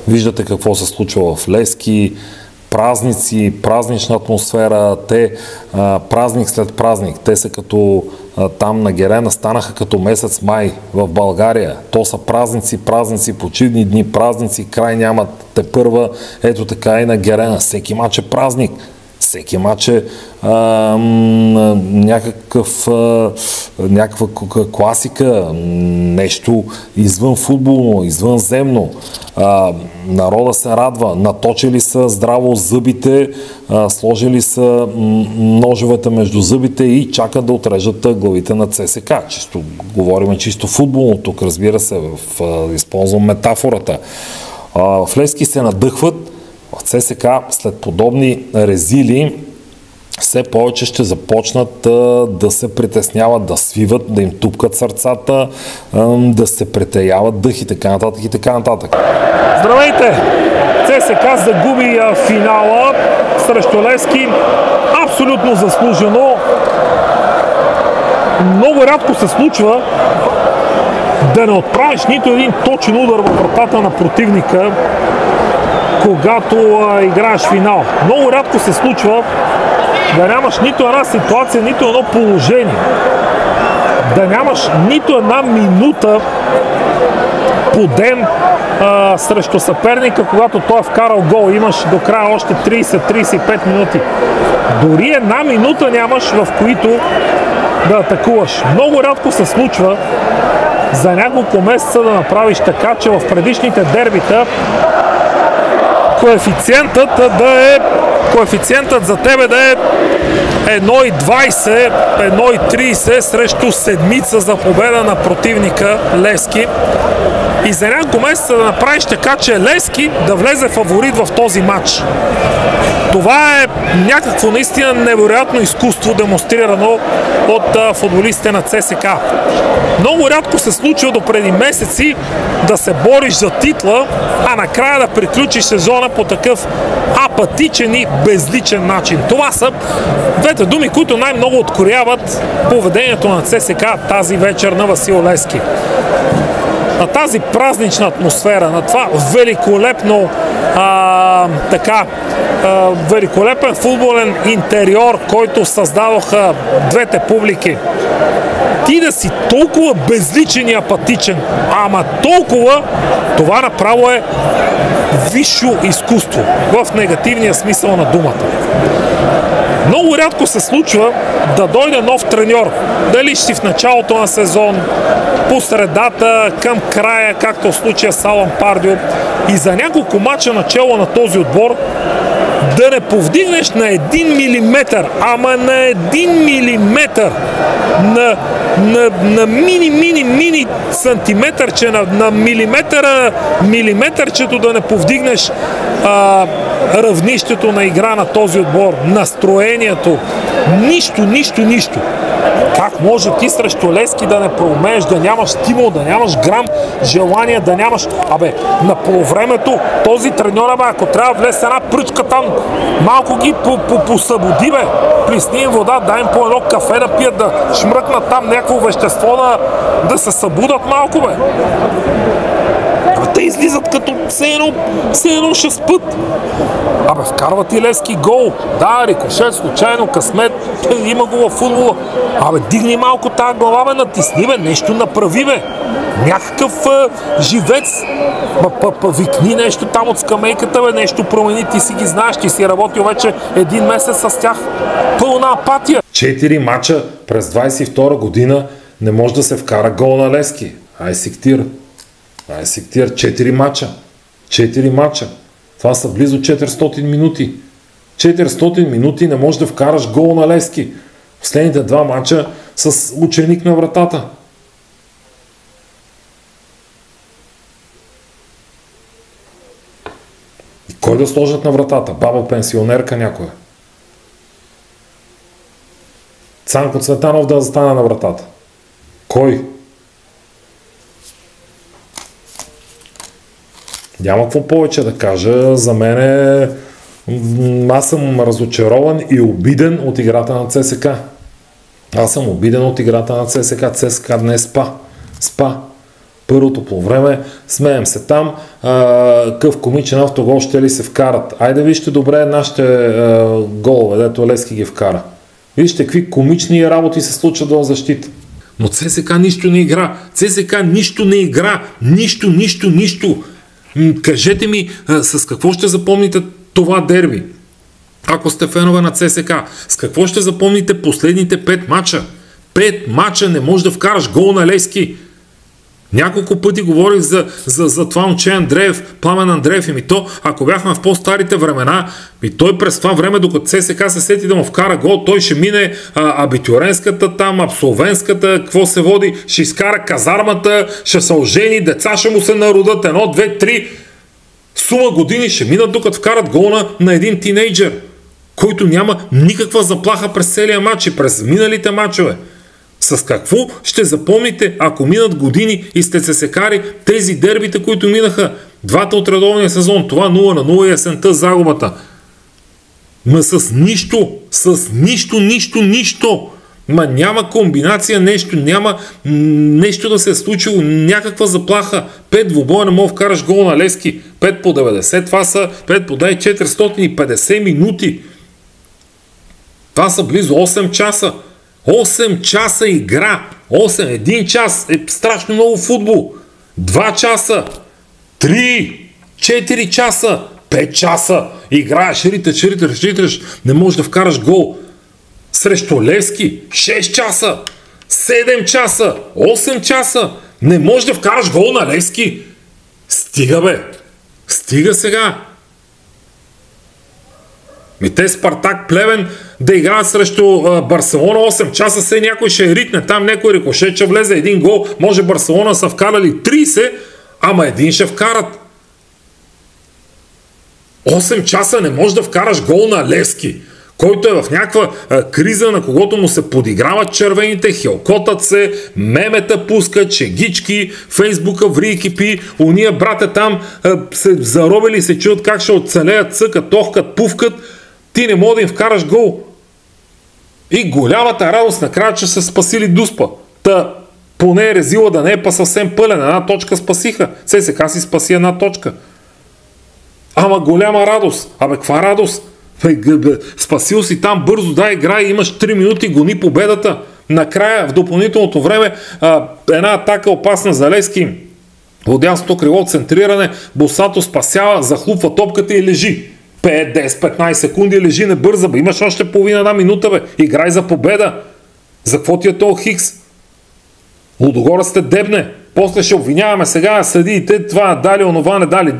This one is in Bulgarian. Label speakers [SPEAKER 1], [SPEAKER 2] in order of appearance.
[SPEAKER 1] Виждате какво се случва в Левски. Празници, празнична атмосфера, те празник след празник. Те са като там на Герена станаха като месец май в България. То са празници, почивни дни, празници, край нямат тепърва. Ето така и на Герена. Всеки мач е празник. Всеки мач е някаква класика, нещо извън футболно, извънземно. Народа се радва, наточили са здраво зъбите, сложили са ножовете между зъбите и чакат да отрежат главите на ЦСКА. Говорим чисто футболно тук, разбира се, използвам метафората. В Левски се надъхват, в ЦСКА след подобни резили все повече ще започнат да се притесняват, да свиват, да им тупкат сърцата, да се претеяват дъх и така нататък и така нататък.
[SPEAKER 2] Здравейте! ЦСКА загуби финала срещу Левски. Абсолютно заслужено. Много рядко се случва да не отправиш нито един точен удар във вратата на противника, когато играеш финал. Много рядко се случва да нямаш нито една ситуация, нито едно положение. Да нямаш нито една минута подем срещу съперника, когато той е вкарал гол. Имаш до края още 30-35 минути. Дори една минута нямаш, в които да атакуваш. Много рядко се случва за няколко месеца да направиш така, че в предишните дербита коефициентът за тебе да е 1,20, 1,30 срещу седмица за победа на противника Левски. И за няколко месеца да направиш така, че Левски да влезе фаворит в този матч. Това е някакво наистина невероятно изкуство, демонстрирано от футболистите на ЦСКА. Много рядко се случва до преди месеци да се бориш за титла, а накрая да приключиш сезона по такъв апатичен и безличен начин. Това са двете думи, които най-много откоряват поведението на ЦСКА тази вечер на Васил Левски. На тази празнична атмосфера, на това великолепно великолепен футболен интериор, който създадоха двете публики. Ти да си толкова безличен и апатичен, ама толкова, това направо е висше изкуство в негативния смисъл на думата. Много рядко се случва да дойде нов треньор. Дали ще си в началото на сезон, по средата, към края, както в случая с Алан Пардио, и за няколко мача начало на този отбор да не повдигнеш на 1 милиметър, ама на 1 милиметър, на мини сантиметърче, на милиметърчето да не повдигнеш равнището на игра на този отбор, настроението, нищо. Как може ти срещу Левски да не проумееш, да нямаш стимул, да нямаш грам желание, да нямаш... на полувремето този треньор, ако трябва да влезе една пръчка там, малко ги посъбуди, плесни им вода, дай им по едно кафе да пият, да шмръкнат там някакво вещество, да се събудат малко, те излизат като все едно ще спът. Вкарват и Левски гол. Да, рикошет, случайно, късмет, има го във футбола. Дигни малко тази глава, натисни, нещо направи, някакъв живец. Викни нещо там от скамейката, нещо промени, ти си ги знаеш, ти си работил вече един месец с тях. Пълна апатия.
[SPEAKER 1] 4 мача през 22 година не може да се вкара гол на Левски. Ай сектир. 4 мача. Това са близо 400 минути. 400 минути не можеш да вкараш гол на Левски. Последните 2 мача с ученик на вратата. И кой да сложат на вратата? Баба пенсионерка някоя. Цанко Цветанов да застане на вратата. Кой? Няма какво повече да кажа. За мен аз съм разочарован и обиден от играта на ЦСКА. ЦСКА днес спа. Първото по време, смеем се там, къв комичен автогол ще ли се вкарат. Айде вижте добре нашите голове, дето Левски ги вкара. Вижте какви комични работи се случват в защита. Но ЦСКА нищо не игра. ЦСКА нищо не игра. Нищо. Кажете ми с какво ще запомните това дерби? Ако сте фенове на ЦСКА, с какво ще запомните последните 5 мача? 5 мача не можеш да вкараш гол на Левски. Няколко пъти говорих за това момче Андреев, Пламен Андреев, и то, ако бяхме в по-старите времена, и той през това време, докато ЦСКА се сети да му вкара гол, той ще мине абитюренската там, абсолвентската, какво се води, ще изкара казармата, ще се ожени, деца ще му се народат, 1, 2, 3, сума години ще минат, докато вкарат гол на един тинейджър, който няма никаква заплаха през целия матч и през миналите матчове. С какво ще запомните, ако минат години и сте ЦСКАри, тези дербите, които минаха, двата от редовния сезон, това 0-0 и есента загубата? Ма с нищо. Ма няма комбинация, няма нещо да се е случило, някаква заплаха. 5 двубоя не мога вкараш гол на Левски. 5 по 90, това са 5 по 450 минути. Това са близо 8 часа. 8 часа игра. 1 час е страшно много футбол. 2 часа. 3. 4 часа. 5 часа. Играеш, риташ. Не можеш да вкараш гол. Срещу Левски. 6 часа. 7 часа. 8 часа. Не можеш да вкараш гол на Левски. Стига, бе. Стига сега. Те Спартак Плевен да играят срещу Барселона 8 часа, се някой ще ритне, там някой рикошет ще влезе един гол, може Барселона са вкарали 30, ама един ще вкарат. 8 часа не можеш да вкараш гол на Левски, който е в някаква криза, на когото му се подиграват червените, хелкотат се, мемета пускат, чегички, фейсбука ври кипи, уния брате там се заробили, се чуят как ще оцелеят, цъкат, тохкат, пувкат, ти не може да им вкараш гол. И голямата радост накрая, че се спасили Дуспа. Та поне резила да не е па съвсем пълен. Една точка спасиха. ЦСКА си спаси една точка. Ама голяма радост. Абе, каква радост? Спасил си там бързо, да, играй, имаш 3 минути, гони победата. Накрая, в допълнителното време, една атака опасна за Левски. От дясното крило центриране, Босато спасява, захлупва топката и лежи. 5, 10, 15 секунди лежи, не бърза, бе. Имаш още половина една минута, бе. Играй за победа. За какво ти е то Хикс? Лудогорец те дебне. После ще обвиняваме сега съдиите, това дали, онова не дали.